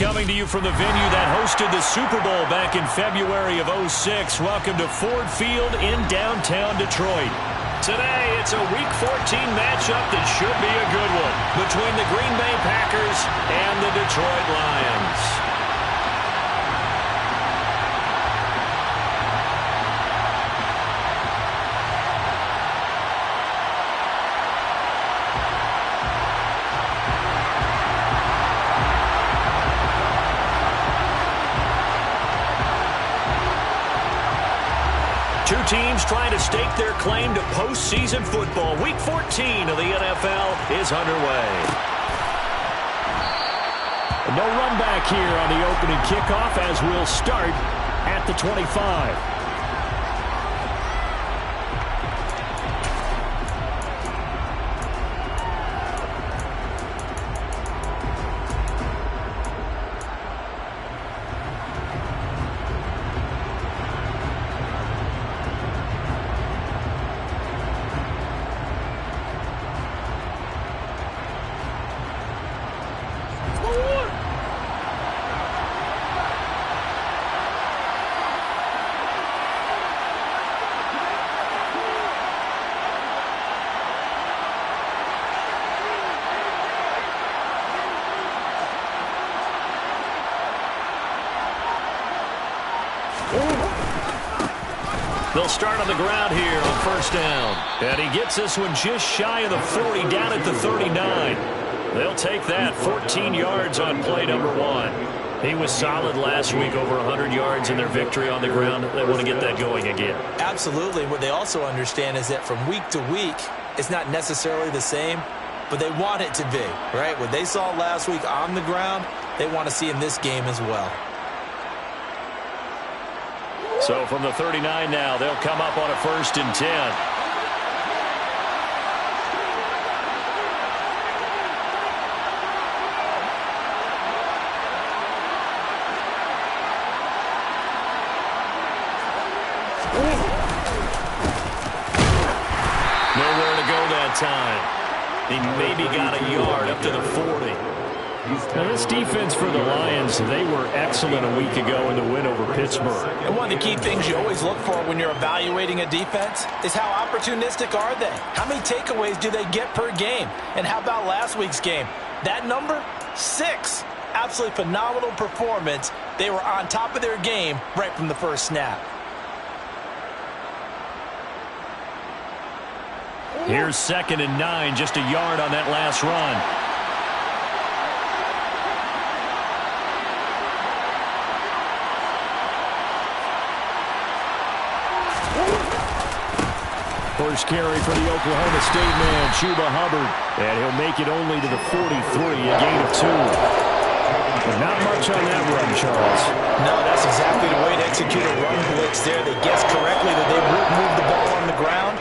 Coming to you from the venue that hosted the Super Bowl back in February of '06. Welcome to Ford Field in downtown Detroit. Today, it's a Week 14 matchup that should be a good one between the Green Bay Packers and the Detroit Lions. Two teams trying to stake their claim to postseason football. Week 14 of the NFL is underway. No run back here on the opening kickoff as we'll start at the 25. They'll start on the ground here on first down. And he gets this one just shy of the 40, down at the 39. They'll take that, 14 yards on play number 1. He was solid last week, over 100 yards in their victory on the ground. They want to get that going again. Absolutely. What they also understand is that from week to week, it's not necessarily the same, but they want it to be, right? What they saw last week on the ground, they want to see in this game as well. So from the 39 now, they'll come up on a 1st and 10. Nowhere to go that time. He maybe got a yard up to the 40. Now this defense for the Lions, they were excellent a week ago in the win over Pittsburgh. And one of the key things you always look for when you're evaluating a defense is how opportunistic are they? How many takeaways do they get per game? And how about last week's game? That number? 6. Absolutely phenomenal performance. They were on top of their game right from the first snap. Here's 2nd and 9, just a yard on that last run. First carry for the Oklahoma State man, Chuba Hubbard. And he'll make it only to the 43, a gain of 2. But not much on that run, Charles. No, that's exactly the way to execute a run blitz there. They guessed correctly that they would move the ball on the ground,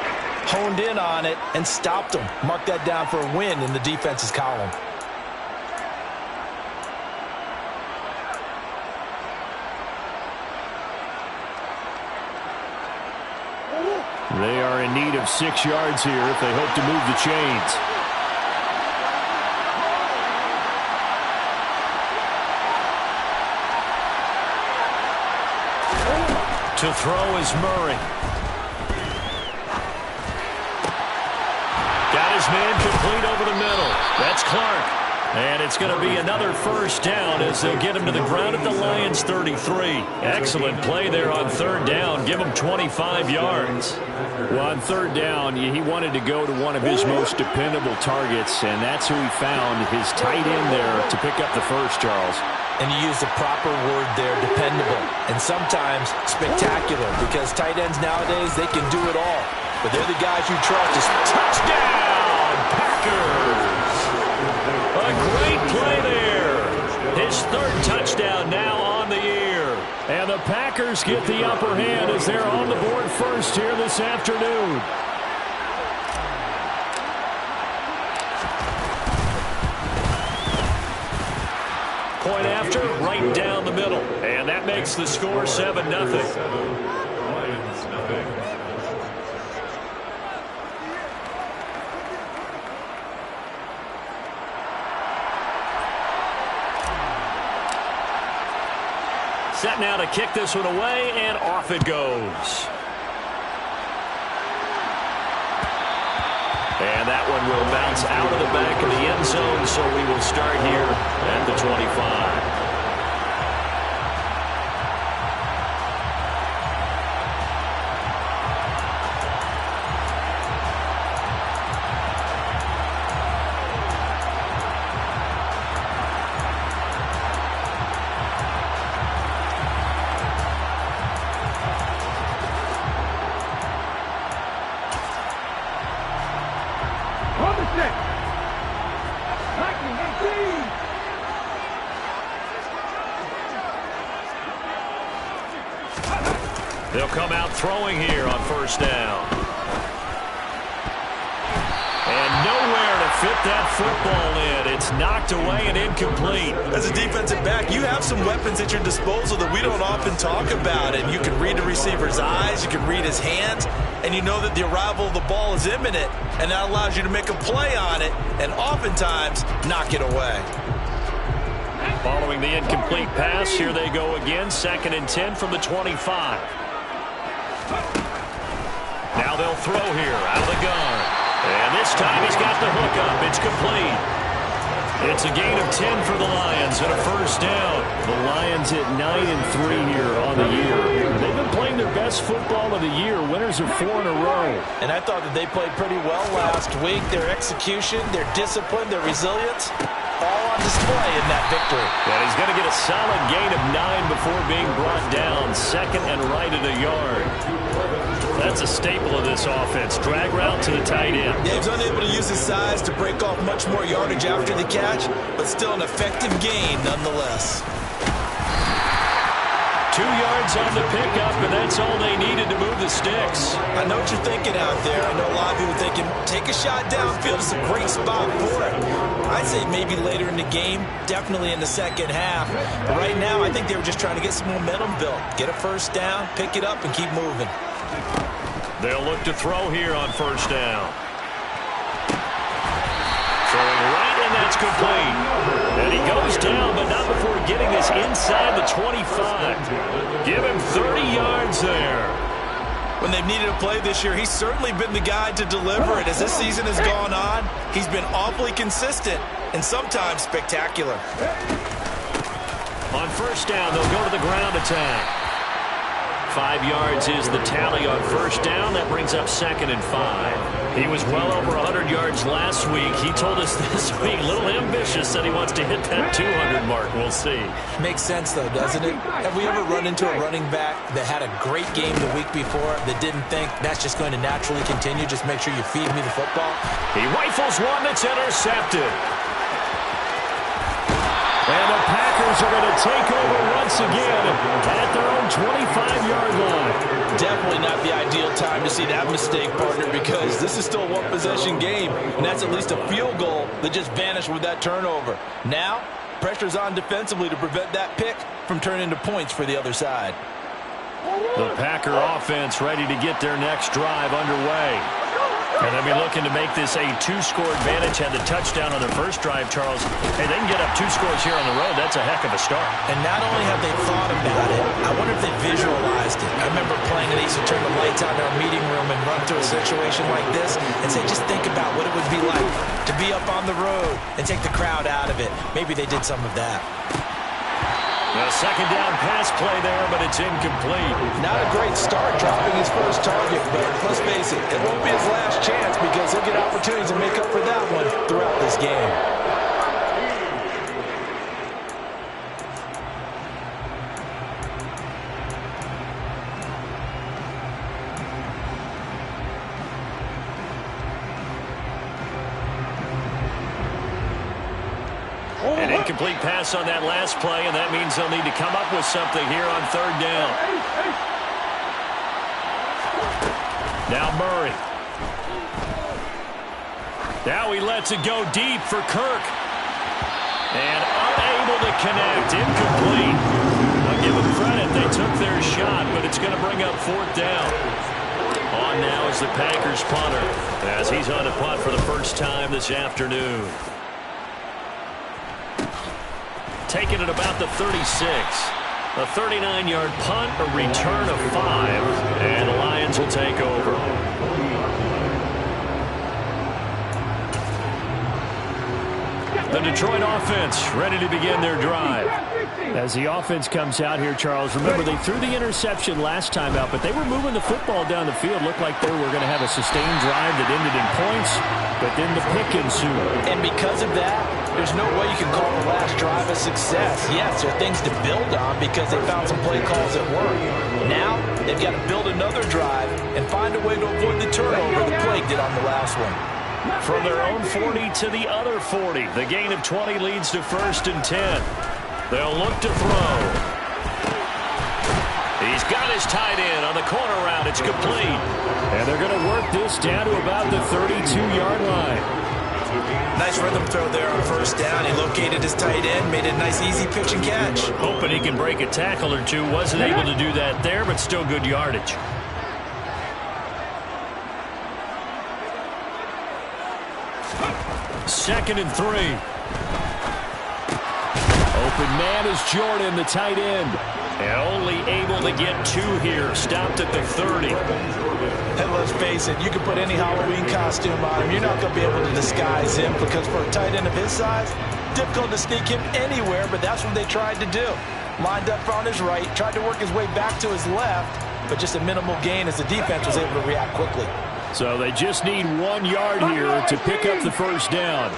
honed in on it, and stopped them. Mark that down for a win in the defense's column. They are in need of 6 yards here if they hope to move the chains. To throw is Murray. Got his man complete over the middle. That's Clark. And it's going to be another first down as they'll get him to the ground at the Lions' 33. Excellent play there on 3rd down. Give him 25 yards. Well, on 3rd down, he wanted to go to one of his most dependable targets, and that's who he found, his tight end there, to pick up the first, Charles. And you use the proper word there, dependable. And sometimes spectacular, because tight ends nowadays, they can do it all. But they're the guys you trust. Touchdown, Packers! A great play there. His 3rd touchdown now on the year. And the Packers get the upper hand as they're on the board first here this afternoon. Point after, right down the middle. And that makes the score 7-0. Set now to kick this one away, and off it goes. And that one will bounce out of the back of the end zone, so we will start here at the 25. They'll come out throwing here on first down. And nowhere to fit that football in. It's knocked away and incomplete. As a defensive back, you have some weapons at your disposal that we don't often talk about. And you can read the receiver's eyes, you can read his hands, and you know that the arrival of the ball is imminent. And that allows you to make a play on it and oftentimes knock it away. Following the incomplete pass, here they go again. 2nd and 10 from the 25. Now they'll throw here out of the gun. And this time he's got the hook up. It's complete. It's a gain of 10 for the Lions and a first down. The Lions at 9-3 here on the year. They've been playing their best football of the year. Winners of 4 in a row. And I thought that they played pretty well last week. Their execution, their discipline, their resilience, all on display in that victory. And he's going to get a solid gain of 9 before being brought down. 2nd and right at a yard. That's a staple of this offense. Drag route to the tight end. Yeah, he was unable to use his size to break off much more yardage after the catch, but still an effective gain nonetheless. 2 yards on the pickup, and that's all they needed to move the sticks. I know what you're thinking out there. I know a lot of people thinking, take a shot downfield. It's a great spot for it. I'd say maybe later in the game, definitely in the second half. But right now, I think they were just trying to get some momentum built. Get a first down, pick it up, and keep moving. They'll look to throw here on first down. Throwing right, and that's complete. And he goes down, but not before getting this inside the 25. Give him 30 yards there. When they've needed a play this year, he's certainly been the guy to deliver it. As this season has gone on, he's been awfully consistent and sometimes spectacular. On first down, they'll go to the ground attack. 5 yards is the tally on first down. That brings up 2nd and 5. He was well over 100 yards last week. He told us this week, a little ambitious, that he wants to hit that 200 mark. We'll see. Makes sense, though, doesn't it? Have we ever run into a running back that had a great game the week before that didn't think that's just going to naturally continue? Just make sure you feed me the football. He rifles one that's intercepted. And the Packers are going to take over once again at their own 25-yard line. Definitely not the ideal time to see that mistake, partner, because this is still a one-possession game, and that's at least a field goal that just vanished with that turnover. Now, pressure's on defensively to prevent that pick from turning into points for the other side. The Packer offense ready to get their next drive underway. And they'll be looking to make this a 2-score advantage. Had the touchdown on their first drive, Charles. Hey, they can get up 2 scores here on the road. That's a heck of a start. And not only have they thought about it, I wonder if they visualized it. I remember playing, and they used to turn the lights on in our meeting room and run through a situation like this and say, just think about what it would be like to be up on the road and take the crowd out of it. Maybe they did some of that. A second down pass play there, but it's incomplete. Not a great start dropping his first target, but let's face it, it won't be his last chance because he'll get opportunities to make up for that one throughout this game. An incomplete pass on that last play, and that means they'll need to come up with something here on third down. Now Murray. Now he lets it go deep for Kirk. And unable to connect. Incomplete. I'll give them credit. They took their shot, but it's going to bring up fourth down. On now is the Packers punter, as he's on to punt for the first time this afternoon. Taking it about the 36. A 39-yard punt, a return of 5, and the Lions will take over. The Detroit offense ready to begin their drive. As the offense comes out here, Charles, remember they threw the interception last time out, but they were moving the football down the field. Looked like they were going to have a sustained drive that ended in points, but then the pick ensued. And because of that, there's no way you can call the last drive a success. Yes, there are things to build on because they found some play calls that work. Now, they've got to build another drive and find a way to avoid the turnover the Plague did on the last one. From their own 40 to the other 40. The gain of 20 leads to 1st and 10. They'll look to throw. He's got his tight end on the corner route. It's complete. And they're going to work this down to about the 32-yard line. Nice rhythm throw there on 1st down. He located his tight end, made a nice easy pitch and catch. Hoping he can break a tackle or two. Wasn't able to do that there, but still good yardage. Second and 3. Open man is Jordan, the tight end. And only able to get 2 here. Stopped at the 30. And let's face it, you can put any Halloween costume on him. You're not going to be able to disguise him because for a tight end of his size, difficult to sneak him anywhere, but that's what they tried to do. Lined up on his right, tried to work his way back to his left, but just a minimal gain as the defense was able to react quickly. So they just need 1 yard here to pick up the 1st down.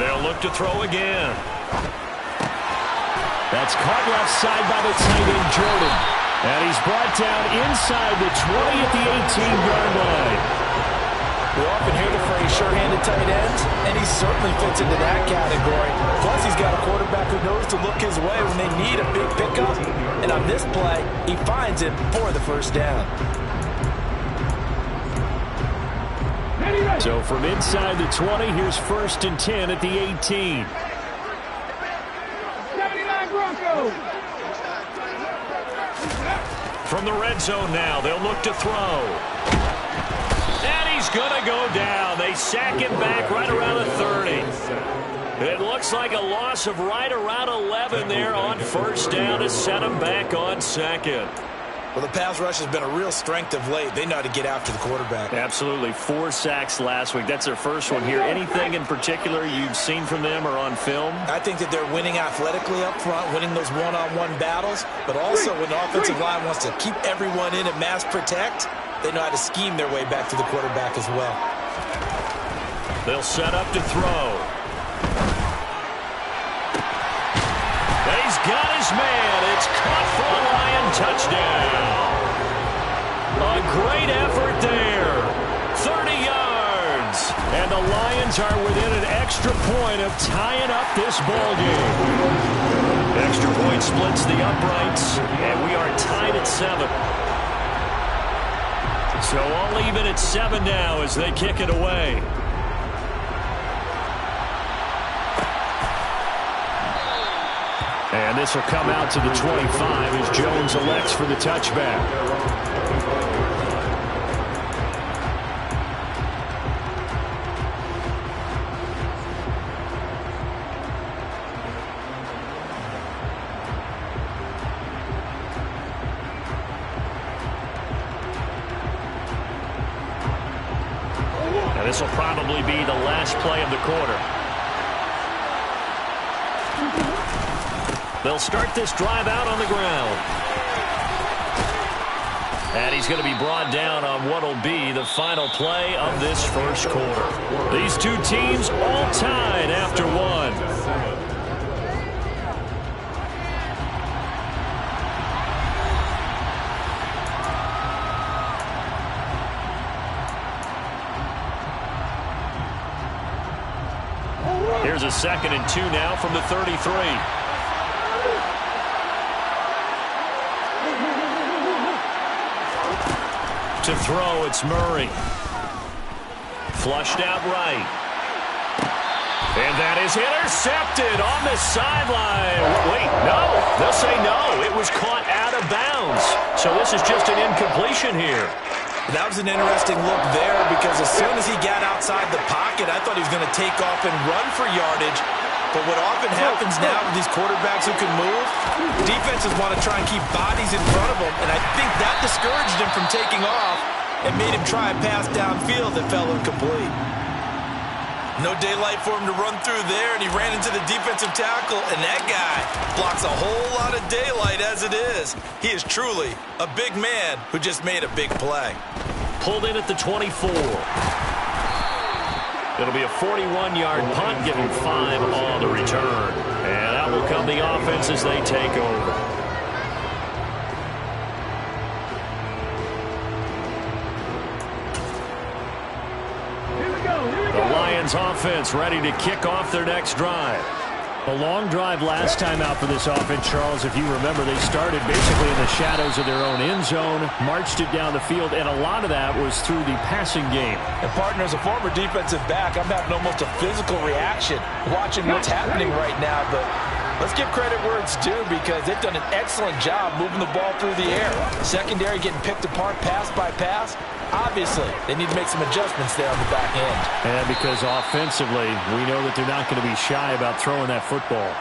They'll look to throw again. That's caught left side by the tight end, Jordan. And he's brought down inside the 20 at the 18-yard line. We often hear the phrase sure-handed tight ends, and he certainly fits into that category. Plus, he's got a quarterback who knows to look his way when they need a big pickup. And on this play, he finds it for the 1st down. So from inside the 20, here's 1st and 10 at the 18. From the red zone now, they'll look to throw. And he's going to go down. They sack him back right around the 30. It looks like a loss of right around 11 there on 1st down to set him back on 2nd. Well, the pass rush has been a real strength of late. They know how to get after the quarterback. Absolutely. 4 sacks last week. That's their first one here. Anything in particular you've seen from them or on film? I think that they're winning athletically up front, winning those one-on-one battles, but also when the offensive line wants to keep everyone in and mass protect, they know how to scheme their way back to the quarterback as well. They'll set up to throw. He's got his man. It's caught for a Lion touchdown. A great effort there. 30 yards. And the Lions are within an extra point of tying up this ball game. Extra point splits the uprights, and we are tied at 7. So all even at 7 now as they kick it away. And this will come out to the 25 as Jones elects for the touchback. And this will probably be the last play of the quarter. They'll start this drive out on the ground. And he's going to be brought down on what will be the final play of this first quarter. These two teams all tied after 1. Here's a 2nd and 2 now from the 33. To throw, it's Murray. Flushed out right. And that is intercepted on the sideline. Wait, no. They'll say no. It was caught out of bounds. So this is just an incompletion here. That was an interesting look there because as soon as he got outside the pocket, I thought he was going to take off and run for yardage. But what often happens now with these quarterbacks who can move, defenses want to try and keep bodies in front of them, and I think that discouraged him from taking off and made him try a pass downfield that fell incomplete. No daylight for him to run through there, and he ran into the defensive tackle, and that guy blocks a whole lot of daylight as it is. He is truly a big man who just made a big play. Pulled in at the 24. It'll be a 41-yard punt, giving 5 on the return. And out will come the offense as they take over. The Lions offense ready to kick off their next drive. A long drive last time out for this offense, Charles. If you remember, they started basically in the shadows of their own end zone, marched it down the field, and a lot of that was through the passing game. And, partner, as a former defensive back, I'm having almost a physical reaction watching what's happening right now. But let's give credit where it's due, because they've done an excellent job moving the ball through the air. Secondary getting picked apart pass by pass. Obviously, they need to make some adjustments there on the back end. And because offensively, we know that they're not going to be shy about throwing that football.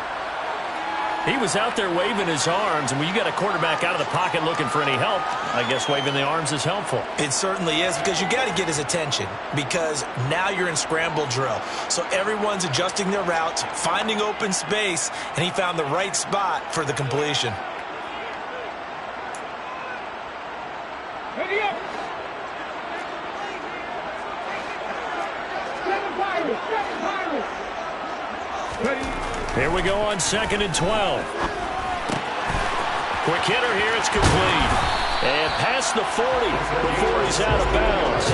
He was out there waving his arms, and when you got a quarterback out of the pocket looking for any help, I guess waving the arms is helpful. It certainly is, because you got to get his attention, because now you're in scramble drill. So everyone's adjusting their routes, finding open space, and he found the right spot for the completion. Ready up. Here we go on 2nd and 12. Quick hitter here, it's complete. And past the 40 before he's out of bounds.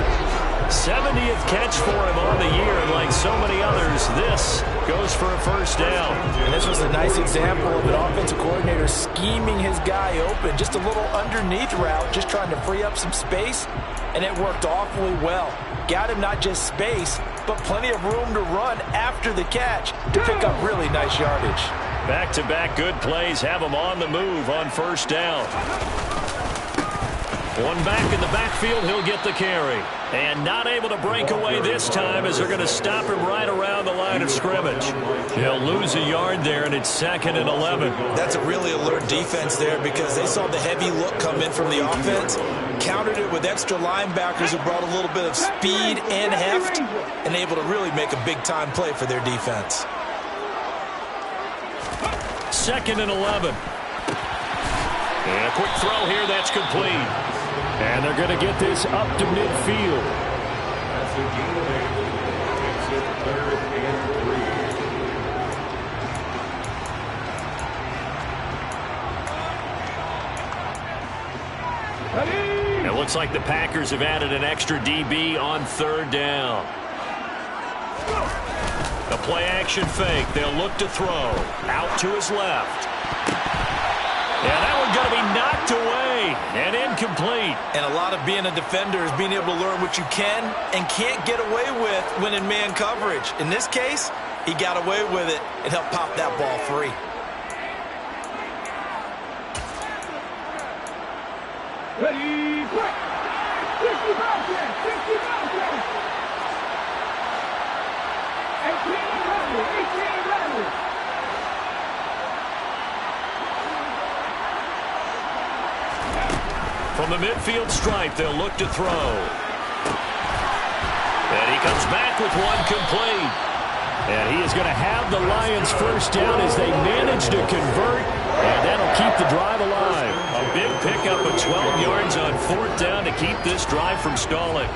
70th catch for him on the year, and like so many others, this goes for a first down. And this was a nice example of an offensive coordinator scheming his guy open. Just a little underneath route, just trying to free up some space, and it worked awfully well. Got him not just space, but plenty of room to run after the catch to pick up really nice yardage. Back-to-back good plays have him on the move on first down. One back in the backfield, he'll get the carry. And not able to break away this time as they're going to stop him right around the line of scrimmage. He'll lose a yard there, and it's 2nd and 11. That's a really alert defense there, because they saw the heavy look come in from the offense, countered it with extra linebackers who brought a little bit of speed and heft, and able to really make a big-time play for their defense. 2nd and 11. And a quick throw here, that's complete. And they're going to get this up to midfield. It looks like the Packers have added an extra DB on 3rd down. The play-action fake. They'll look to throw. Out to his left. Yeah, that one's going to be knocked away and incomplete. And a lot of being a defender is being able to learn what you can and can't get away with when in man coverage. In this case, he got away with it and helped pop that ball free. Ready, quick! 60 mountain! 60 mountain! 18 11! From the midfield stripe, they'll look to throw. And he comes back with one complete. And he is going to have the Lions first down as they manage to convert. And that'll keep the drive alive. A big pickup of 12 yards on 4th down to keep this drive from stalling.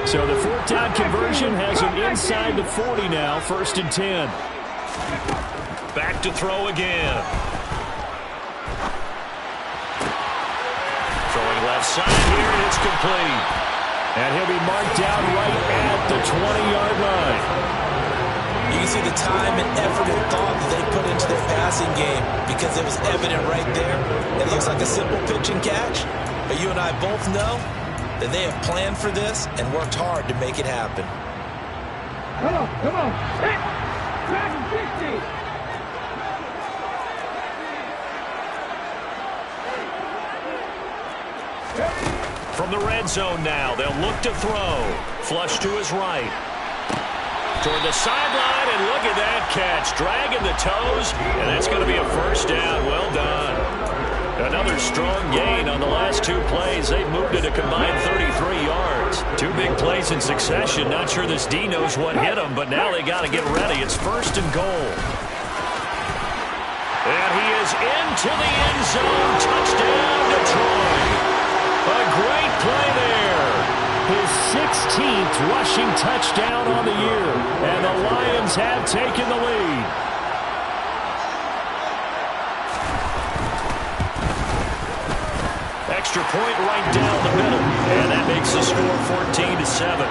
So the 4th down conversion has him inside the 40 now, 1st and 10. Back to throw again. Throwing left side here, and it's complete. And he'll be marked down right at the 20-yard line. You can see the time and effort and thought that they put into their passing game, because it was evident right there. It looks like a simple pitch and catch, but you and I both know that they have planned for this and worked hard to make it happen. Come on, come on. Hit! Back 60! From the red zone now, they'll look to throw. Flush to his right. toward the sideline, and look at that catch. Dragging the toes, and that's going to be a first down. Well done. Another strong gain on the last two plays. They've moved it a combined 33 yards. Two big plays in succession. Not sure this D knows what hit him, but now they got to get ready. It's first and goal. And he is into the end zone. Touchdown, Detroit. A great play there. His 16th rushing touchdown on the year. And the Lions have taken the lead. Extra point right down the middle. And that makes the score 14-7.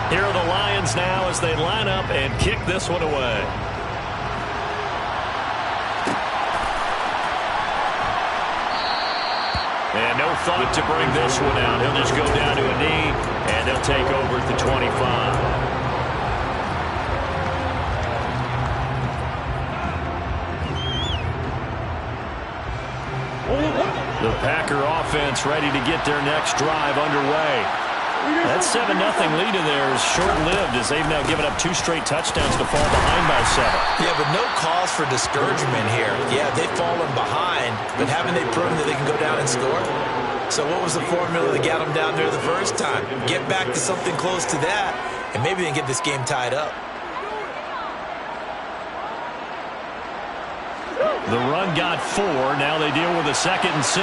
Here are the Lions now as they line up and kick this one away. And no thought to bring this one out. He'll just go down to a knee, and they'll take over at the 25. The Packer offense ready to get their next drive underway. That 7-0 lead in there is short-lived as they've now given up 2 straight touchdowns to fall behind by 7. Yeah, but no cause for discouragement here. Yeah, they've fallen behind, but haven't they proven that they can go down and score? So what was the formula that got them down there the first time? Get back to something close to that, and maybe they can get this game tied up. The run got 4. Now they deal with a 2nd and 6.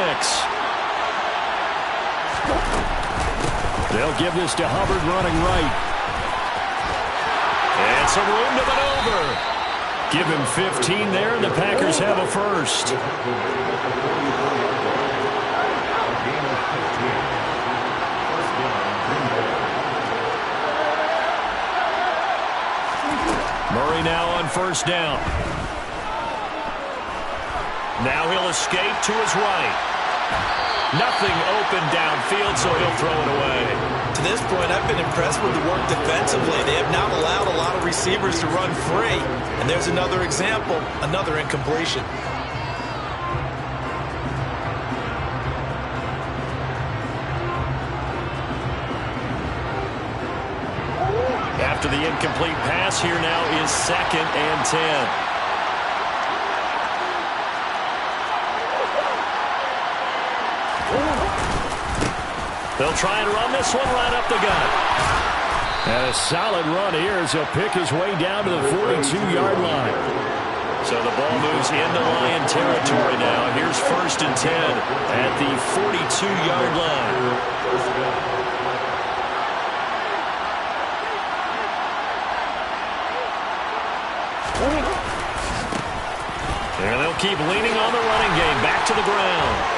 They'll give this to Hubbard running right. And some room to maneuver. Give him 15 there, and the Packers have a first. Murray now on first down. Now he'll escape to his right. Nothing open downfield, so he'll throw it away. To this point, I've been impressed with the work defensively. They have not allowed a lot of receivers to run free. And there's another example, another incompletion. After the incomplete pass, here now is 2nd and 10. They'll try and run this one right up the gut. And a solid run here as he'll pick his way down to the 42-yard line. So the ball moves into Lion territory now. Here's 1st and 10 at the 42-yard line. And they'll keep leaning on the running game. Back to the ground.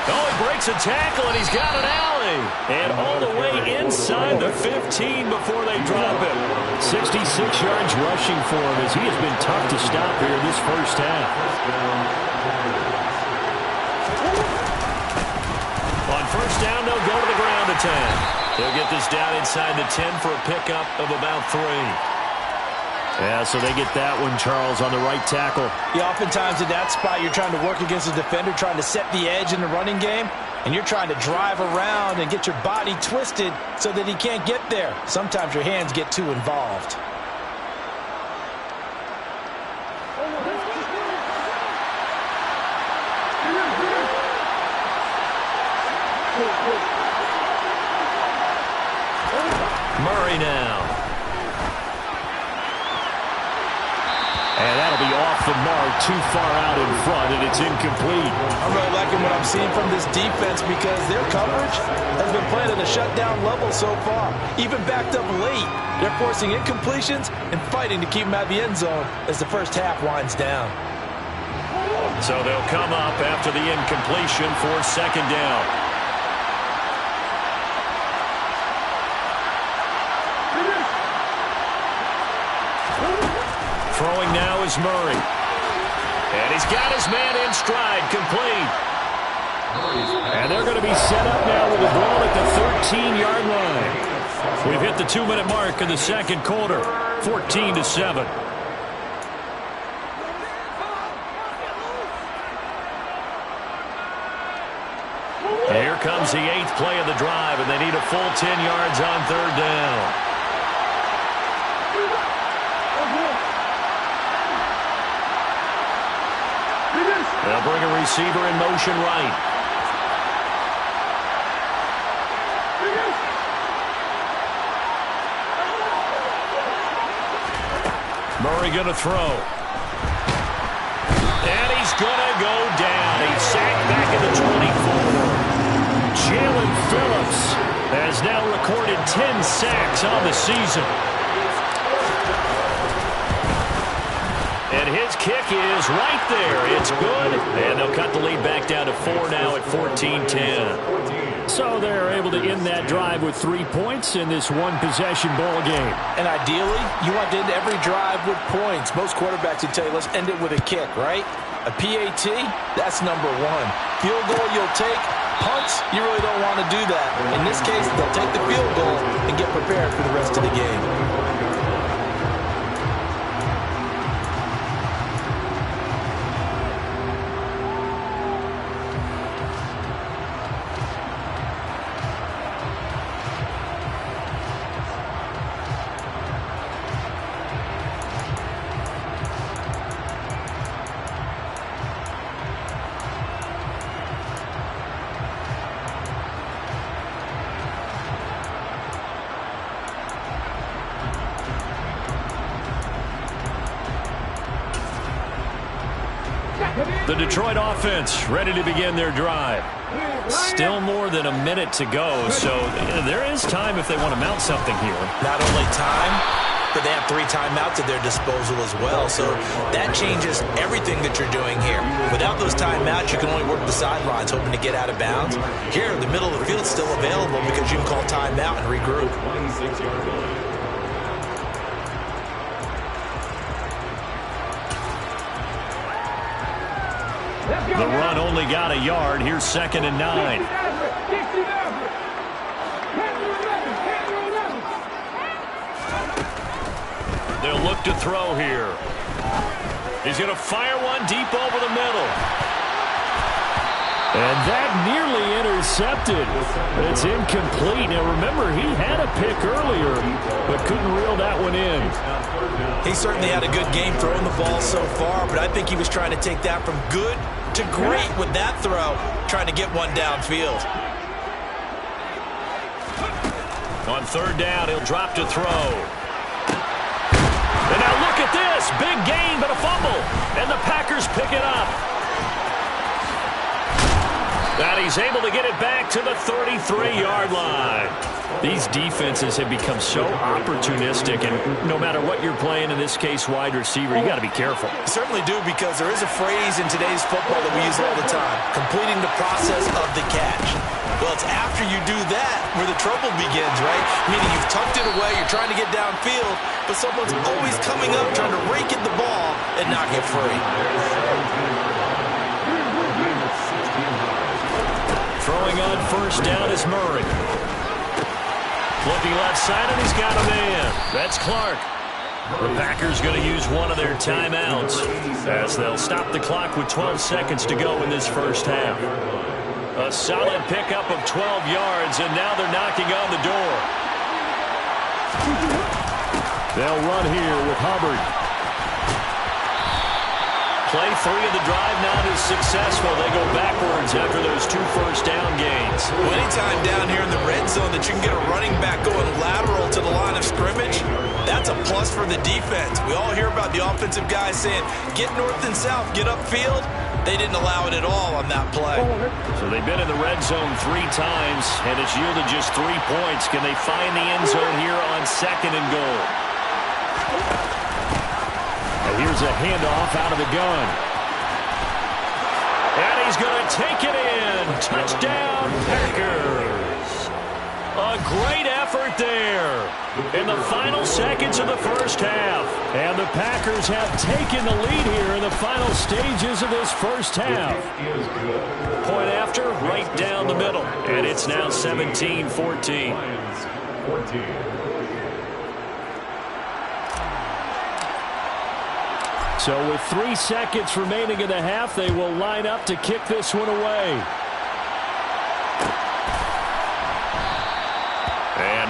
Oh, he breaks a tackle, and he's got an alley. And all the way inside the 15 before they drop him. 66 yards rushing for him as he has been tough to stop here this first half. On first down, they'll go to the ground to 10. They'll get this down inside the 10 for a pickup of about 3. Yeah, so they get that one, Charles, on the right tackle. Yeah, oftentimes in that spot, you're trying to work against a defender, trying to set the edge in the running game, and you're trying to drive around and get your body twisted so that he can't get there. Sometimes your hands get too involved. Murray now. And that'll be off the mark, too far out in front, and it's incomplete. I'm really liking what I'm seeing from this defense because their coverage has been playing at a shutdown level so far. Even backed up late, they're forcing incompletions and fighting to keep them out of the end zone as the first half winds down. So they'll come up after the incompletion for 2nd down. Throwing now is Murray. And he's got his man in stride, complete. And they're going to be set up now with the ball at the 13-yard line. We've hit the 2-minute mark in the second quarter, 14-7. becomes the 8th play of the drive, and they need a full 10 yards on 3rd down. They'll bring a receiver in motion right. Murray going to throw. And he's going to go down. He's sacked back at the 24. Jalen Phillips has now recorded 10 sacks on the season. And his kick is right there. It's good. And they'll cut the lead back down to 4 now at 14-10. So they're able to end that drive with 3 points in this one-possession ball game. And ideally, you want to end every drive with points. Most quarterbacks would tell you, let's end it with a kick, right? A PAT, that's number 1. Field goal you'll take. Punts, you really don't want to do that. In this case, they'll take the field goal and get prepared for the rest of the game. The Detroit offense ready to begin their drive. Still more than a minute to go, so there is time if they want to mount something here. Not only time, but they have 3 timeouts at their disposal as well, so that changes everything that you're doing here. Without those timeouts, you can only work the sidelines, hoping to get out of bounds. Here, the middle of the field is still available because you can call timeout and regroup. The run only got a yard. Here's 2nd and 9. They'll look to throw here. He's going to fire one deep over the middle. And that nearly intercepted. It's incomplete. Now remember, he had a pick earlier, but couldn't reel that one in. He certainly had a good game throwing the ball so far, but I think he was trying to take that from good to great with that throw, trying to get one downfield. On 3rd down, he'll drop to throw. And now look at this. Big gain, but a fumble. And the Packers pick it up. And he's able to get it back to the 33-yard line. These defenses have become so opportunistic, and no matter what you're playing, in this case wide receiver, you got to be careful. You certainly do, because there is a phrase in today's football that we use all the time, completing the process of the catch. Well, it's after you do that where the trouble begins, right? Meaning you've tucked it away, you're trying to get downfield, but someone's always coming up trying to rake at the ball and knock it free. Throwing on 1st down is Murray. Looking left side, and he's got a man. That's Clark. The Packers going to use one of their timeouts as they'll stop the clock with 12 seconds to go in this first half. A solid pickup of 12 yards, and now they're knocking on the door. They'll run here with Hubbard. Play 3 of the drive not as successful. They go backwards after those 2 first down gains. Well, anytime down here in the red zone that you can get a running back going lateral to the line of scrimmage, that's a plus for the defense. We all hear about the offensive guys saying, get north and south, get upfield. They didn't allow it at all on that play. So they've been in the red zone 3 times, and it's yielded just 3 points. Can they find the end zone here on 2nd and goal? Here's a handoff out of the gun. And he's going to take it in. Touchdown, Packers. A great effort there in the final seconds of the first half. And the Packers have taken the lead here in the final stages of this first half. Point after, right down the middle. And it's now 17-14. So with 3 seconds remaining in the half, they will line up to kick this one away.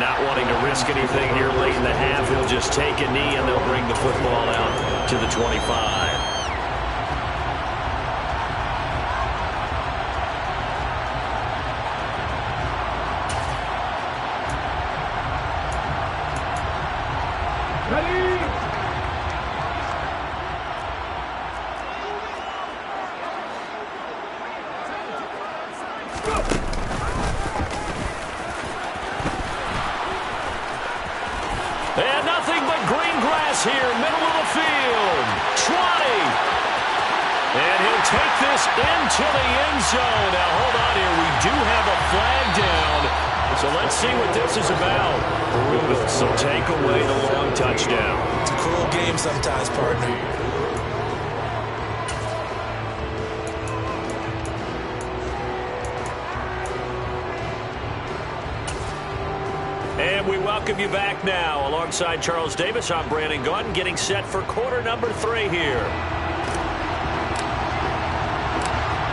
not wanting to risk anything here late in the half, he'll just take a knee and they'll bring the football out to the 25. And nothing but green grass here, middle of the field. 20. And he'll take this into the end zone. Now, hold on here. We do have a flag down. So let's see what this is about. So take away the long touchdown. It's a cruel game sometimes, partner. And we welcome you back now. Alongside Charles Davis, I'm Brandon Gaudin, getting set for quarter number 3 here.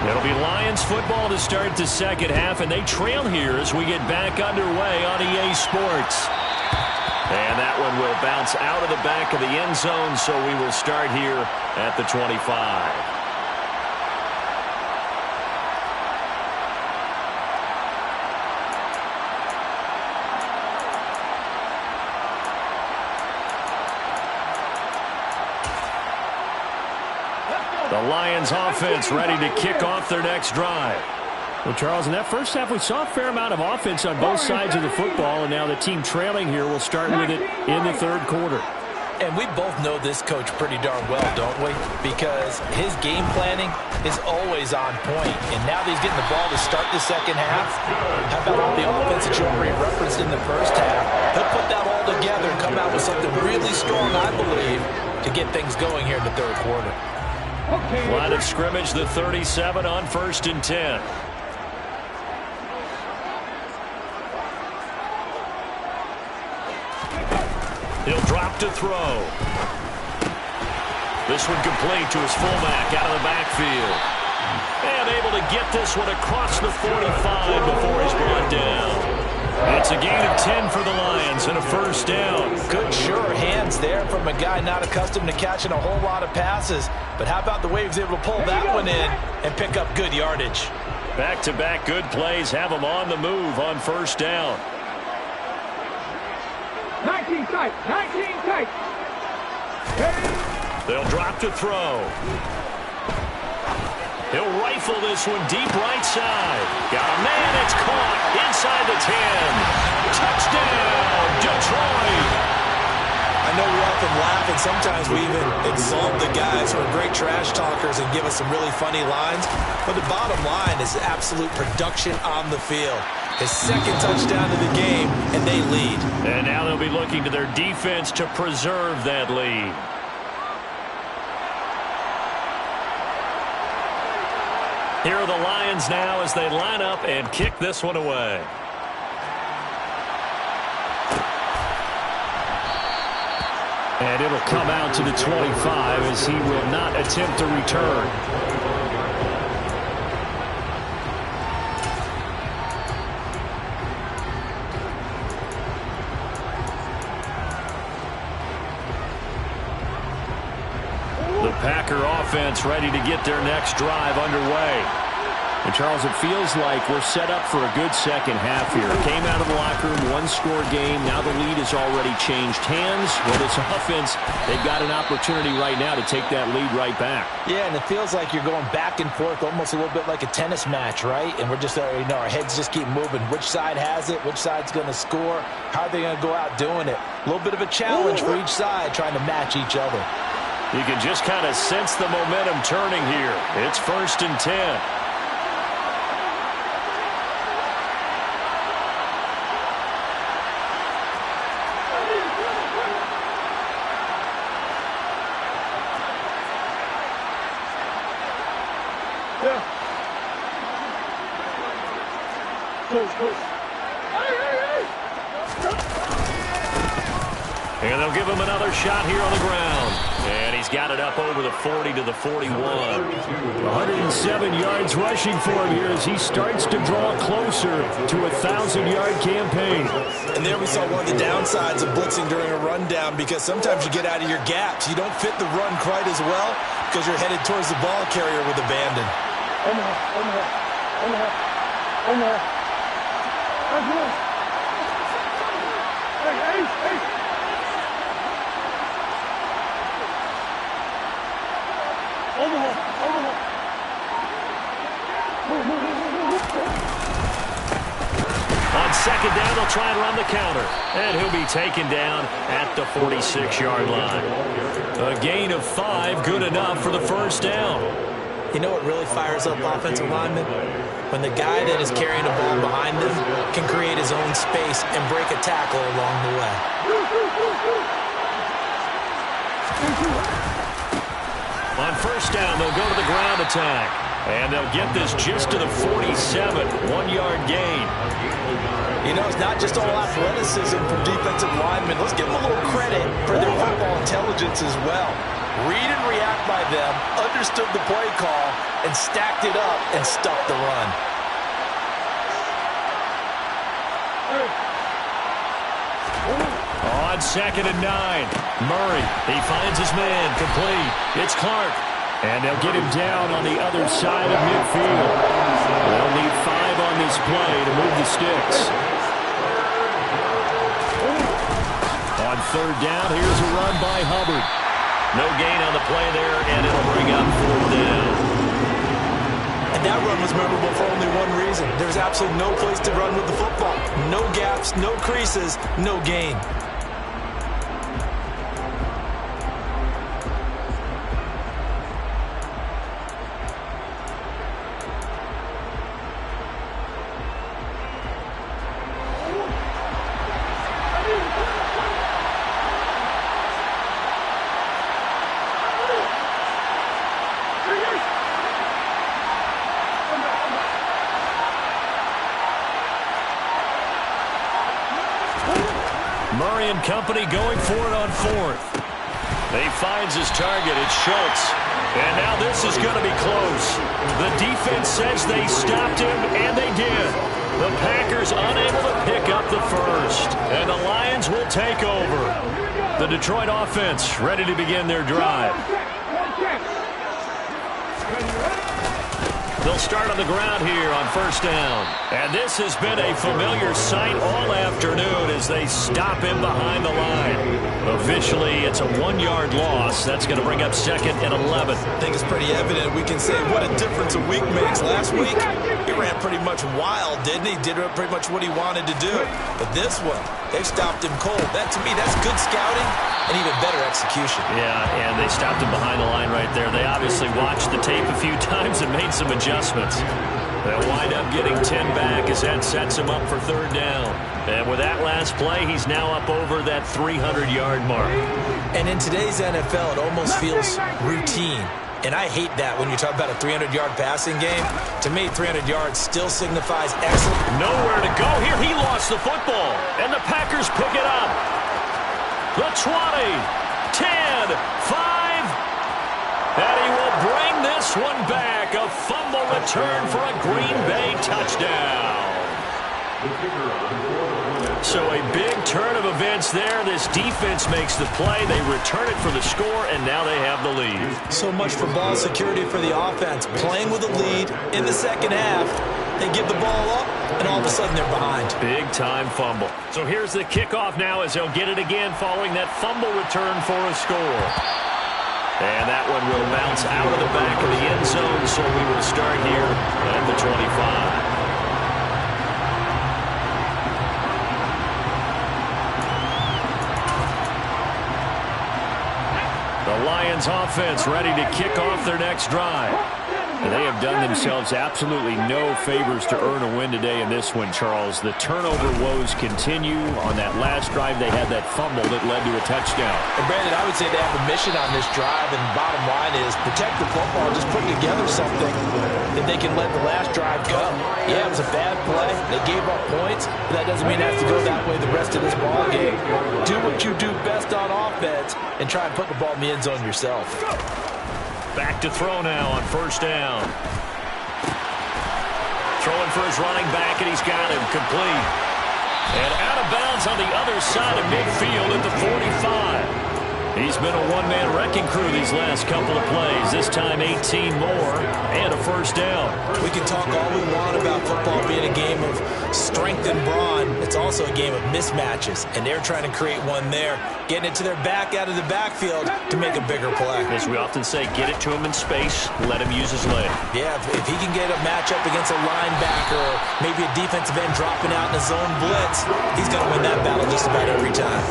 It'll be Lions football to start the second half, and they trail here as we get back underway on EA Sports. And that one will bounce out of the back of the end zone, so we will start here at the 25. The Lions offense ready to kick off their next drive. Well, Charles, in that first half, we saw a fair amount of offense on both sides of the football, and now the team trailing here will start with it in the third quarter. And we both know this coach pretty darn well, don't we? Because his game planning is always on point. And now that he's getting the ball to start the second half, how about all the offense that you already referenced in the first half? He'll put that all together and come out with something really strong, I believe, to get things going here in the third quarter. Line of scrimmage, the 37 on 1st and 10. He'll drop to throw. This one complete to his fullback out of the backfield. And able to get this one across the 45 before he's brought down. It's a gain of 10 for the Lions and a first down. Good, sure hands there from a guy not accustomed to catching a whole lot of passes. But how about the way he was able to pull that one in and pick up good yardage? Back-to-back good plays have him on the move on first down. 19 tight, 19 tight. They'll drop to throw. He'll rifle this one deep right side. Got a man, it's caught inside the 10. Touchdown, Detroit. I know we often laugh, and sometimes we even exalt the guys who are great trash talkers and give us some really funny lines. But the bottom line is absolute production on the field. His second touchdown of the game, and they lead. And now they'll be looking to their defense to preserve that lead. Here are the Lions now as they line up and kick this one away. And it'll come out to the 25 as he will not attempt to return. The Packer offense ready to get their next drive underway. And Charles, it feels like we're set up for a good second half here. Came out of the locker room, one-score game. Now the lead has already changed hands. Well, this offense, they've got an opportunity right now to take that lead right back. Yeah, and it feels like you're going back and forth almost a little bit like a tennis match, right? And we're just, our heads just keep moving. Which side has it? Which side's going to score? How are they going to go out doing it? A little bit of a challenge for each side trying to match each other. You can just kind of sense the momentum turning here. It's 1st and 10. And they'll give him another shot here on the ground. And he's got it up over the 40 to the 41. 107 yards rushing for him here as he starts to draw closer to a 1,000-yard campaign. And there we saw one of the downsides of blitzing during a rundown, because sometimes you get out of your gaps. You don't fit the run quite as well because you're headed towards the ball carrier with abandon. On second down, they'll try and run the counter. And he'll be taken down at the 46-yard line. A gain of 5, good enough for the first down. You know what really fires up offensive linemen? When the guy that is carrying the ball behind them can create his own space and break a tackle along the way. On first down, they'll go to the ground attack. And they'll get this just to the 47, 1-yard gain. You know, it's not just all athleticism from defensive linemen. Let's give them a little credit for their football intelligence as well. Read and react by them, understood the play call, and stacked it up and stuffed the run. On second and 9, Murray, he finds his man, complete. It's Clark. And they'll get him down on the other side of midfield. They'll need 5 on this play to move the sticks. On third down, here's a run by Hubbard. No gain on the play there, and it'll bring up 4th down. And that run was memorable for only one reason. There's absolutely no place to run with the football. No gaps, no creases, no gain. Murray and company going for it on 4th. He finds his target. It's Schultz. And now this is going to be close. The defense says they stopped him, and they did. The Packers unable to pick up the first. And the Lions will take over. The Detroit offense ready to begin their drive. They'll start on the ground here on first down. And this has been a familiar sight all afternoon as they stop him behind the line. Officially, it's a 1-yard loss. That's going to bring up 2nd and 11. I think it's pretty evident. We can say what a difference a week makes. Last week, he ran pretty much wild, didn't he? Did pretty much what he wanted to do. But this one, they've stopped him cold. That, to me, that's good scouting and even better execution. Yeah, and they stopped him behind the line right there. They obviously watched the tape a few times and made some adjustments. They'll wind up getting 10 back as that sets him up for 3rd down. And with that last play, he's now up over that 300-yard mark. And in today's NFL, it almost feels routine. And I hate that when you talk about a 300-yard passing game. To me, 300 yards still signifies excellent. Nowhere to go here. He lost the football. And the Packers pick it up. The 20, 10, 5. And he will bring this one back. A fumble return for a Green Bay touchdown. So a big turn of events there. This defense makes the play. They return it for the score, and now they have the lead. So much for ball security for the offense. Playing with a lead in the second half. They give the ball up, and all of a sudden they're behind. Big-time fumble. So here's the kickoff now as they'll get it again following that fumble return for a score. And that one will bounce out of the back of the end zone, so we will start here at the 25. The Lions offense ready to kick off their next drive. And they have done themselves absolutely no favors to earn a win today in this one, Charles. The turnover woes continue. On that last drive, they had that fumble that led to a touchdown. And Brandon, I would say they have a mission on this drive, and bottom line is protect the football, just put together something that they can let the last drive go. Yeah, it was a bad play. They gave up points, but that doesn't mean it has to go that way the rest of this ball game. Do what you do best. best on offense and try and put the ball in the end zone yourself. Back to throw now on first down. Throwing for his running back, and he's got him complete. And out of bounds on the other side of midfield at the 45. He's been a one-man wrecking crew these last couple of plays. This time 18 more and a first down. We can talk all we want about football being a game of strength and brawn. It's also a game of mismatches, and they're trying to create one there, getting it to their back out of the backfield to make a bigger play. As we often say, get it to him in space, let him use his leg. Yeah, if he can get a matchup against a linebacker or maybe a defensive end dropping out in a zone blitz, he's going to win that battle just about every time.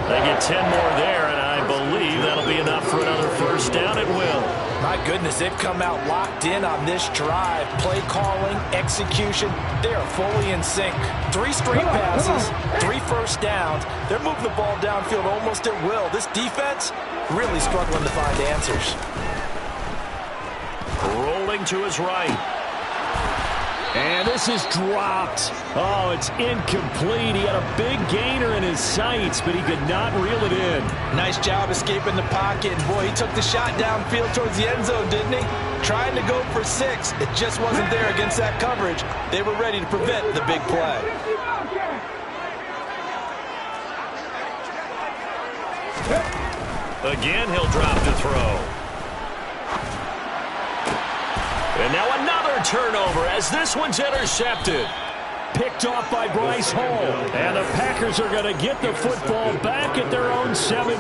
They get 10 more there, and I believe that'll be enough for another first down. It will. My goodness, they've come out locked in on this drive. Play calling, execution, they are fully in sync. 3 straight passes, 3 first downs. They're moving the ball downfield almost at will. This defense really struggling to find answers. Rolling to his right. And this is dropped. Oh, it's incomplete. He had a big gainer in his sights, but he could not reel it in. Nice job escaping the pocket. And boy, he took the shot downfield towards the end zone, didn't he? Trying to go for 6. It just wasn't there against that coverage. They were ready to prevent the big play. Again, he'll drop to throw. And now another turnover as this one's intercepted. Picked off by Bryce Hall. And the Packers are going to get the football back at their own 17.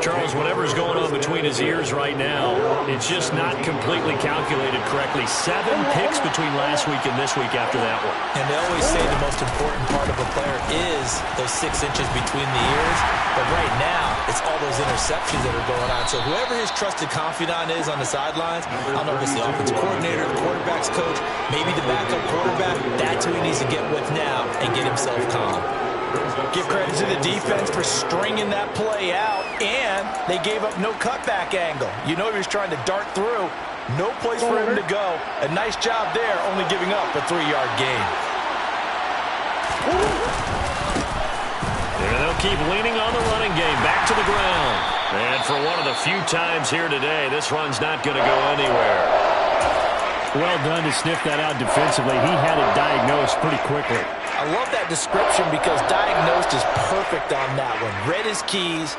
Charles, whatever's going on between his ears right now, it's just not completely calculated correctly. 7 picks between last week and this week after that one. And they always say the most important part of a player is those 6 inches between the ears. But right now, it's all those interceptions that are going on. So whoever his trusted confidant is on the sidelines, I don't know if it's the offensive coordinator, the quarterback's coach, maybe the backup quarterback, that's who he needs to get with now and get himself calm. Give credit to the defense for stringing that play out, and they gave up no cutback angle. You know he was trying to dart through. No place for him to go. A nice job there, only giving up a 3-yard gain. And they'll keep leaning on the running game. Back to the ground. And for one of the few times here today, this run's not going to go anywhere. Well done to sniff that out defensively. He had it diagnosed pretty quickly. I love that description because diagnosed is perfect on that one. Read his keys,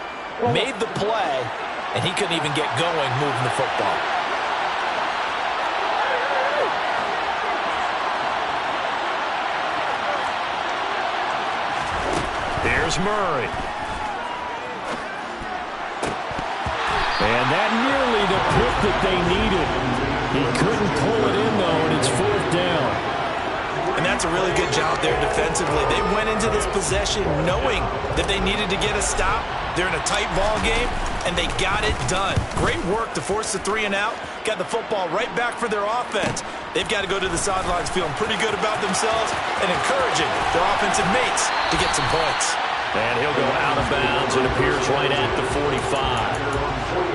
made the play, and he couldn't even get going moving the football. Here's Murray. And that nearly the pick that they needed. He couldn't pull it in, though, and it's 4th down. And that's a really good job there defensively. They went into this possession knowing that they needed to get a stop. They're in a tight ball game, and they got it done. Great work to force the 3 and out. Got the football right back for their offense. They've got to go to the sidelines feeling pretty good about themselves and encouraging their offensive mates to get some points. And he'll go out of bounds. It appears right at the 45.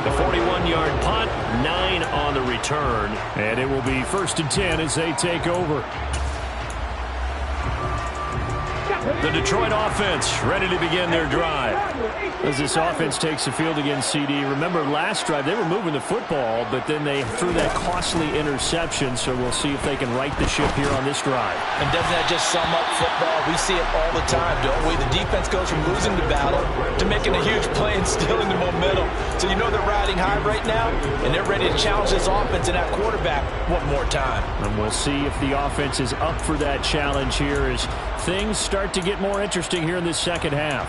The 41-yard punt, 9 on the return. And it will be 1st and 10 as they take over. The Detroit offense ready to begin their drive. As this offense takes the field against CD, remember last drive they were moving the football, but then they threw that costly interception, so we'll see if they can right the ship here on this drive. And doesn't that just sum up football? We see it all the time, don't we? The defense goes from losing the battle to making a huge play and stealing the momentum. So you know they're riding high right now, and they're ready to challenge this offense and that quarterback one more time. And we'll see if the offense is up for that challenge here as things start to get more interesting here in this second half.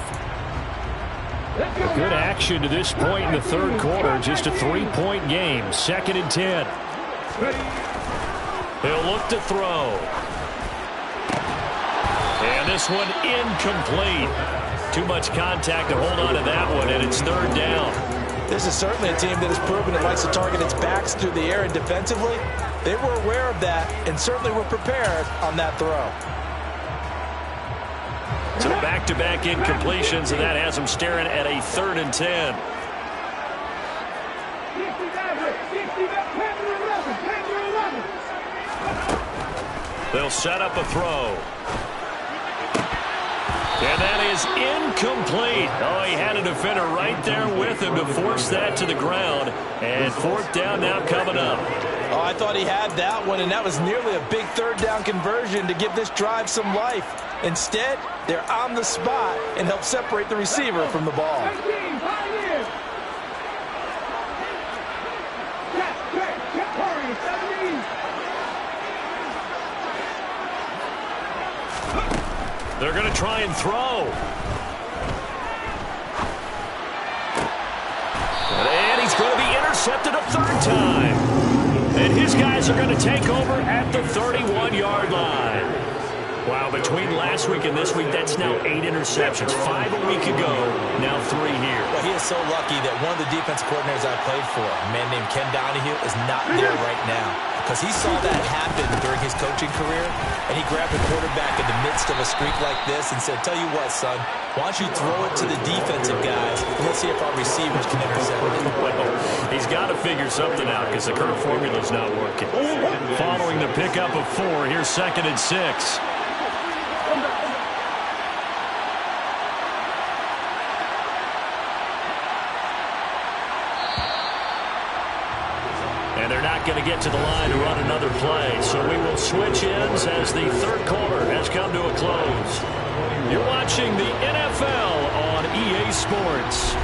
Good action to this point in the third quarter. Just a 3-point game. 2nd and 10. He'll look to throw. And this one incomplete. Too much contact to hold on to that one, and it's 3rd down. This is certainly a team that has proven it likes to target its backs through the air, and defensively, they were aware of that and certainly were prepared on that throw. So back-to-back incompletions, and that has them staring at a 3rd and 10. They'll set up a throw. And that is incomplete. Oh, he had a defender right there with him to force that to the ground. And fourth down now coming up. Oh, I thought he had that one, and that was nearly a big third down conversion to give this drive some life. Instead, they're on the spot and help separate the receiver from the ball. They're going to try and throw. And he's going to be intercepted a third time. And his guys are going to take over at the 31-yard line. Wow, between last week and this week, that's now 8 interceptions. 5 a week ago, now 3 here. Well, he is so lucky that one of the defense coordinators I played for, a man named Ken Donahue, is not there right now. Because he saw that happen during his coaching career, and he grabbed the quarterback in the midst of a streak like this and said, tell you what, son, why don't you throw it to the defensive guys, and let's see if our receivers can intercept it. Well, he's got to figure something out because the current formula's not working. Following the pickup of 4, here's 2nd and 6. And they're not going to get to the line to run another play. So we will switch ends as the third quarter has come to a close. You're watching the NFL on EA Sports.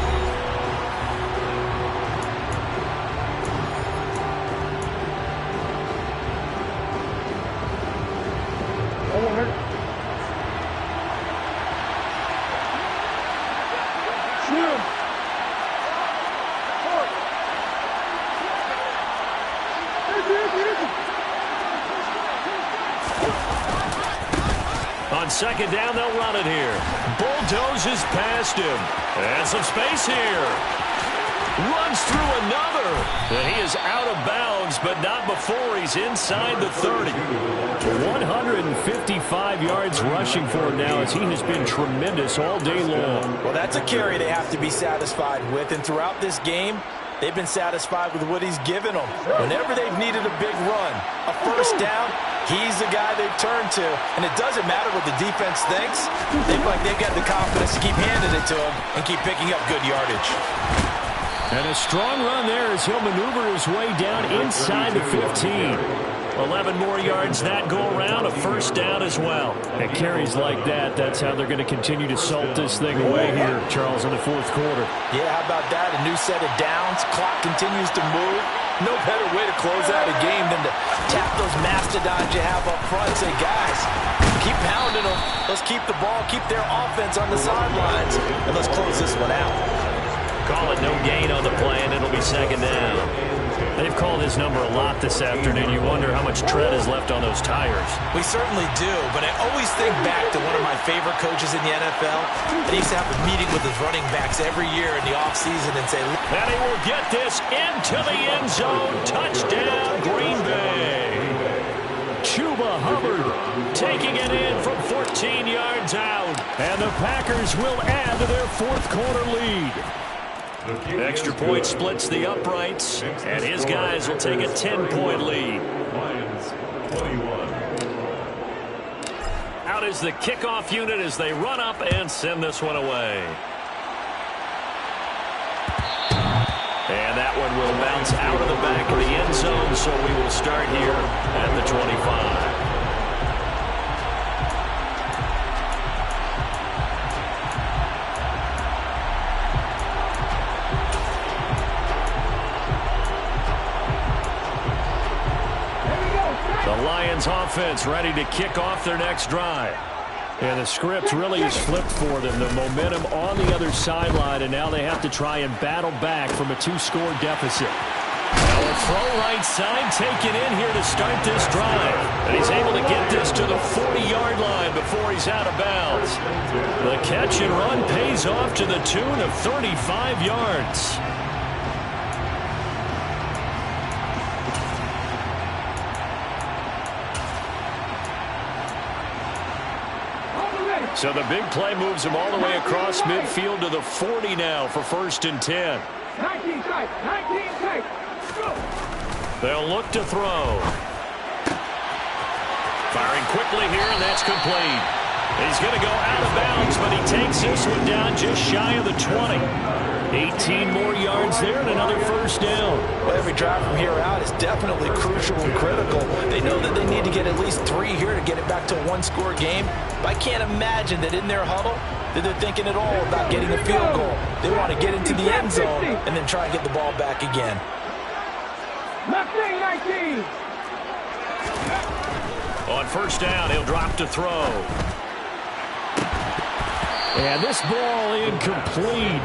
On 2nd down, they'll run it here. Bulldozes past him. And some space here. Runs through another. And he is out of bounds, but not before he's inside the 30. 155 yards rushing for him now as he has been tremendous all day long. Well, that's a carry they have to be satisfied with. And throughout this game, they've been satisfied with what he's given them. Whenever they've needed a big run, a first down, he's the guy they've turned to. And it doesn't matter what the defense thinks. They feel like they've got the confidence to keep handing it to him and keep picking up good yardage. And a strong run there as he'll maneuver his way down inside the 15. 11 more yards that go around, a first down as well. And carries like that, that's how they're going to continue to salt this thing away here, Charles, in the fourth quarter. Yeah, how about that? A new set of downs. Clock continues to move. No better way to close out a game than to tap those mastodons you have up front and say, guys, keep pounding them. Let's keep the ball, keep their offense on the sidelines, and let's close this one out. Call it no gain on the play, and it'll be 2nd down. They've called his number a lot this afternoon. You wonder how much tread is left on those tires. We certainly do, but I always think back to one of my favorite coaches in the NFL. And he used to have a meeting with his running backs every year in the offseason and say, and he will get this into the end zone. Touchdown, Green Bay. Chuba Hubbard taking it in from 14 yards out. And the Packers will add to their fourth quarter lead. Extra point splits the uprights, and his guys will take a 10-point lead. Out is the kickoff unit as they run up and send this one away. And that one will bounce out of the back of the end zone, so we will start here at the 25. The Lions offense ready to kick off their next drive. And the script really is flipped for them. The momentum on the other sideline, and now they have to try and battle back from a 2-score deficit. Now a throw right side taken in here to start this drive. And he's able to get this to the 40-yard line before he's out of bounds. The catch and run pays off to the tune of 35 yards. So the big play moves him all the way across midfield to the 40 now for 1st and 10. 19 tight, 19 tight. Go. They'll look to throw. Firing quickly here, and that's complete. He's going to go out of bounds, but he takes this one down just shy of the 20. 18 more yards there and another first down. Well, every drive from here out is definitely crucial and critical. They know that they need to get at least 3 here to get it back to a one-score game. But I can't imagine that in their huddle that they're thinking at all about getting a field goal. They want to get into the end zone and then try and get the ball back again. 19. On first down, he'll drop to throw. And this ball incomplete.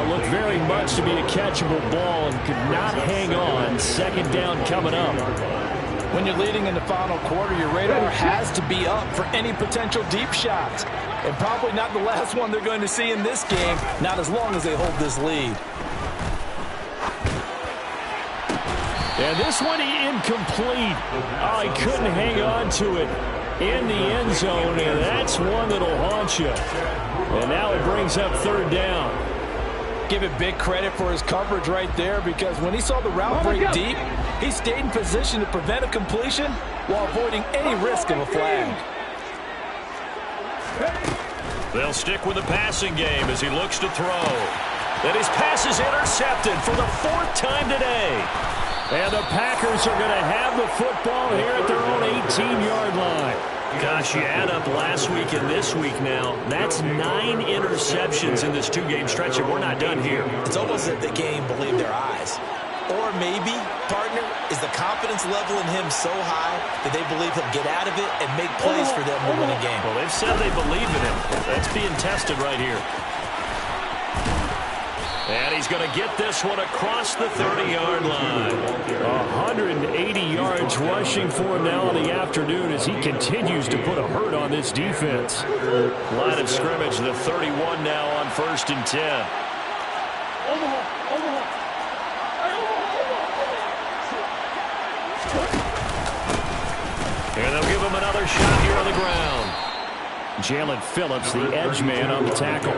Looked very much to be a catchable ball and could not hang on. Second down coming up. When you're leading in the final quarter, your radar has to be up for any potential deep shots. And probably not the last one they're going to see in this game, not as long as they hold this lead. And this one incomplete. Oh, he couldn't hang on to it in the end zone, and that's one that'll haunt you. And now it brings up third down. Give it big credit for his coverage right there, because when he saw the route break deep, he stayed in position to prevent a completion while avoiding any risk of a flag. They'll stick with the passing game as he looks to throw. Then his pass is intercepted for the 4th time today. And the Packers are going to have the football here at their own 18-yard line. Gosh, you add up last week and this week now. That's 9 interceptions in this 2-game stretch, and we're not done here. It's almost as if they can't even believe their eyes. Or maybe, partner, is the confidence level in him so high that they believe he'll get out of it and make plays for them to win a game. Well, they've said they believe in him. That's being tested right here. And he's going to get this one across the 30-yard line. 180 yards rushing for him now in the afternoon as he continues to put a hurt on this defense. Line of scrimmage, the 31 now on 1st and 10. And they'll give him another shot here on the ground. Jalen Phillips, the edge man on the tackle.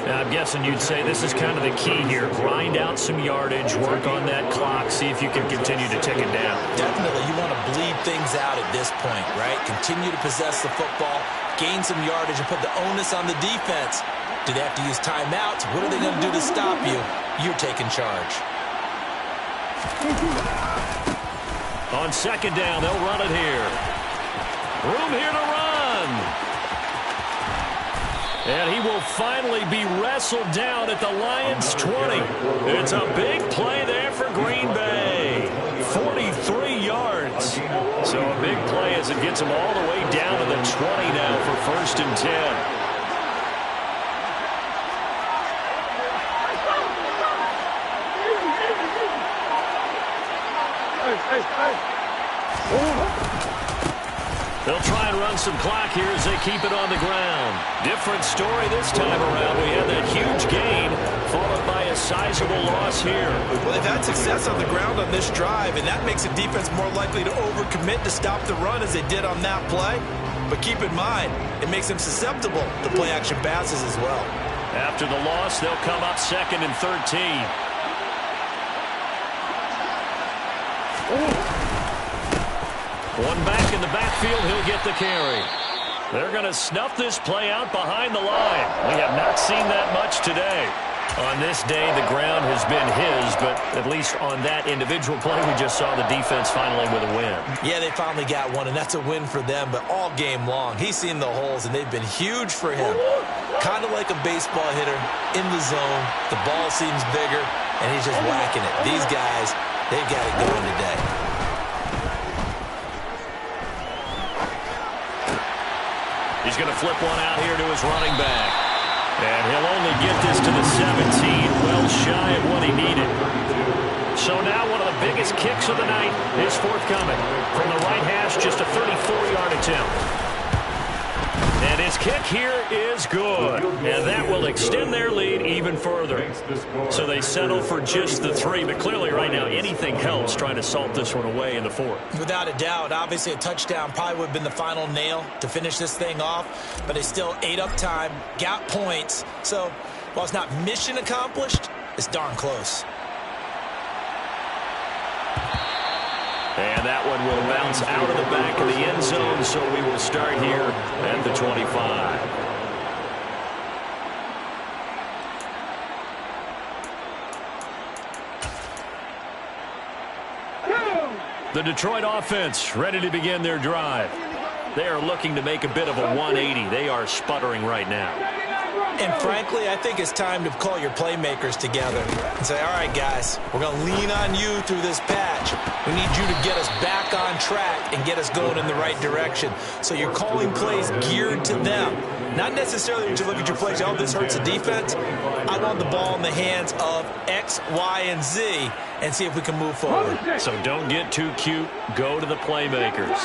Now, I'm guessing you'd say this is kind of the key here. Grind out some yardage, work on that clock, see if you can continue to tick it down. Definitely, you want to bleed things out at this point, right? Continue to possess the football, gain some yardage, and put the onus on the defense. Do they have to use timeouts? What are they going to do to stop you? You're taking charge. On second down, they'll run it here. Room here to run. And he will finally be wrestled down at the Lions' 20. It's a big play there for Green Bay. 43 yards. So a big play as it gets him all the way down to the 20 now for 1st and 10. They'll try and run some clock here as they keep it on the ground. Different story this time around. We had that huge gain followed by a sizable loss here. Well, they've had success on the ground on this drive, and that makes the defense more likely to overcommit to stop the run as they did on that play. But keep in mind, it makes them susceptible to play-action passes as well. After the loss, they'll come up 2nd and 13. One back in the backfield, he'll get the carry. They're going to snuff this play out behind the line. We have not seen that much today. On this day, the ground has been his, but at least on that individual play, we just saw the defense finally with a win. Yeah, they finally got one, and that's a win for them, but all game long, he's seen the holes, and they've been huge for him. Kind of like a baseball hitter in the zone. The ball seems bigger, and he's just whacking it. These guys, they've got it going today. He's going to flip one out here to his running back. And he'll only get this to the 17, well shy of what he needed. So now one of the biggest kicks of the night is forthcoming. From the right hash, just a 34-yard attempt. And his kick here is good. And that will extend their lead even further. So they settle for just the 3. But clearly right now, anything helps trying to salt this one away in the 4th. Without a doubt, obviously a touchdown probably would have been the final nail to finish this thing off. But they still ate up time, got points. So while it's not mission accomplished, it's darn close. And that one will bounce out of the back of the end zone, so we will start here at the 25. The Detroit offense ready to begin their drive. They are looking to make a bit of a 180. They are sputtering right now. And frankly, I think it's time to call your playmakers together and say, all right, guys, we're going to lean on you through this patch. We need you to get us back on track and get us going in the right direction. So you're calling plays geared to them. Not necessarily to look at your plays, oh, this hurts the defense. I want the ball in the hands of X, Y, and Z and see if we can move forward. So don't get too cute. Go to the playmakers.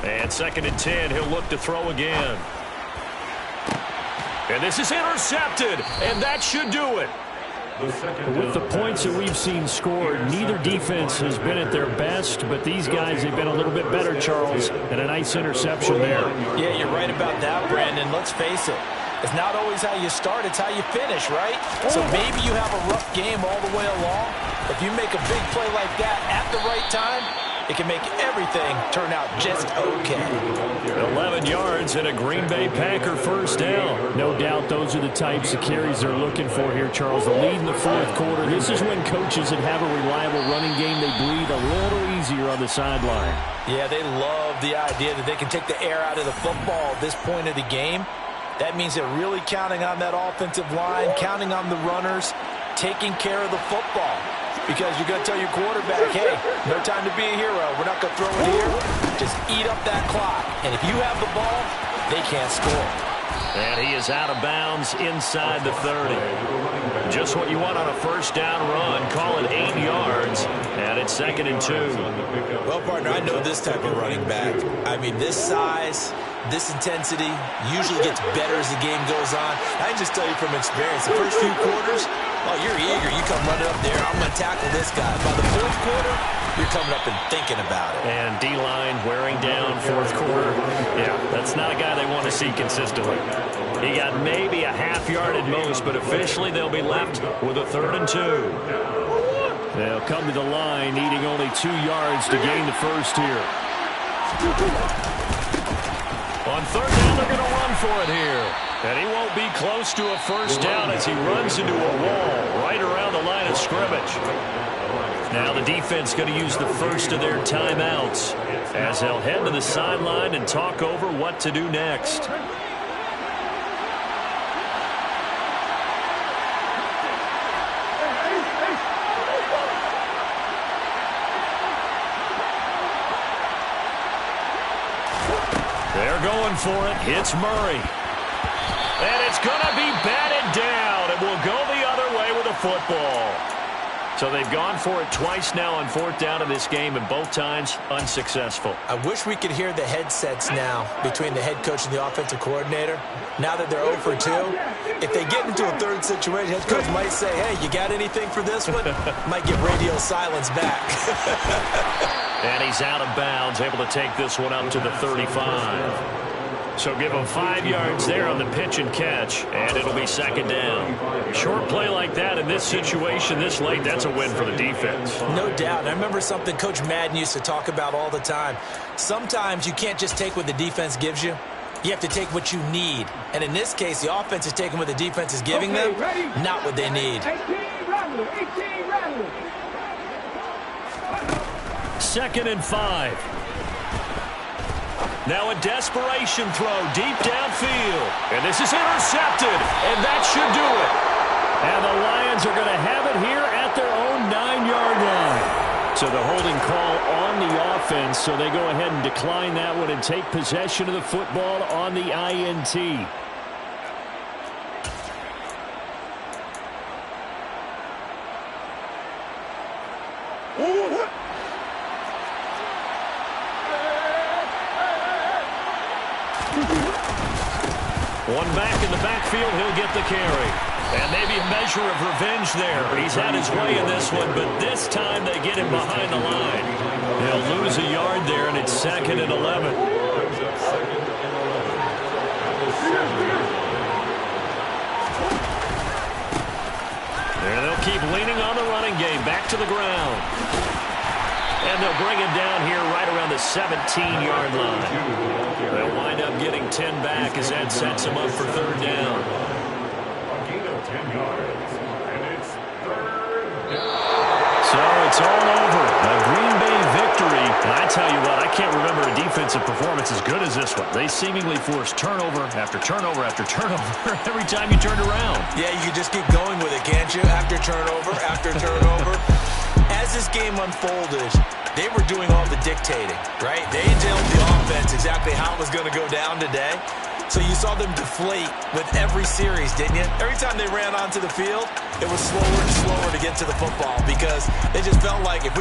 And 2nd and 10, he'll look to throw again. And this is intercepted, and that should do it. With the points that we've seen scored, neither defense has been at their best, but these guys have been a little bit better, Charles, and a nice interception there. Yeah, you're right about that, Brandon. Let's face it. It's not always how you start, it's how you finish, right? So maybe you have a rough game all the way along. If you make a big play like that at the right time, it can make everything turn out just okay. 11 yards and a Green Bay Packer first down. No doubt those are the types of carries they're looking for here, Charles. The lead in the fourth quarter. This is when coaches that have a reliable running game, they breathe a little easier on the sideline. Yeah, they love the idea that they can take the air out of the football at this point of the game. That means they're really counting on that offensive line, counting on the runners, taking care of the football. Because you're going to tell your quarterback, hey, no time to be a hero. We're not going to throw it here. Just eat up that clock. And if you have the ball, they can't score. And he is out of bounds inside the 30. Just what you want on a first down run. Call it 8 yards. And it's 2nd and 2. Well, partner, I know this type of running back. I mean, this size, this intensity usually gets better as the game goes on. I can just tell you from experience, the first few quarters, oh, you're eager. You come running up there. I'm going to tackle this guy. By the fourth quarter, you're coming up and thinking about it. And D-line wearing down fourth quarter. Yeah, that's not a guy they want to see consistently. He got maybe a half yard at most, but officially they'll be left with a 3rd and 2. They'll come to the line, needing only 2 yards to gain the first here. On 3rd down, they're going to run for it here. And he won't be close to a first down as he runs into a wall right around the line of scrimmage. Now the defense going to use the first of their timeouts as they'll head to the sideline and talk over what to do next. They're going for it. It's Murray. And it's going to be batted down. It will go the other way with the football. So they've gone for it twice now on 4th down in this game, and both times unsuccessful. I wish we could hear the headsets now between the head coach and the offensive coordinator. Now that they're 0 for 2, if they get into a third situation, head coach might say, hey, you got anything for this one? Might get radio silence back. And he's out of bounds, able to take this one up to the 35. So give him 5 yards there on the pitch and catch, and it'll be 2nd down. Short play like that in this situation this late, that's a win for the defense. No doubt. And I remember something Coach Madden used to talk about all the time. Sometimes you can't just take what the defense gives you. You have to take what you need. And in this case, the offense is taking what the defense is giving them, not what they need. 2nd and 5. Now a desperation throw deep downfield. And this is intercepted. And that should do it. And the Lions are going to have it here at their own 9-yard line. So the holding call on the offense. So they go ahead and decline that one and take possession of the football on the INT. One back in the backfield, he'll get the carry. And maybe a measure of revenge there. He's had his way in this one, but this time they get him behind the line. They'll lose a yard there, and it's 2nd and 11. running game back to the ground. And they'll bring him down here right around the 17-yard line. They'll wind up getting 10 back as that sets him up for third down. So it's all over. A Green Bay victory. And I tell you what, I can't remember a defensive performance as good as this one. They seemingly forced turnover after turnover after turnover every time you turned around. Yeah, you can just keep going with it, can't you? After turnover, after turnover. As this game unfolded, they were doing all the dictating, right? They told the offense exactly how it was going to go down today. So you saw them deflate with every series, didn't you? Every time they ran onto the field, it was slower and slower to get to the football because they just felt like if we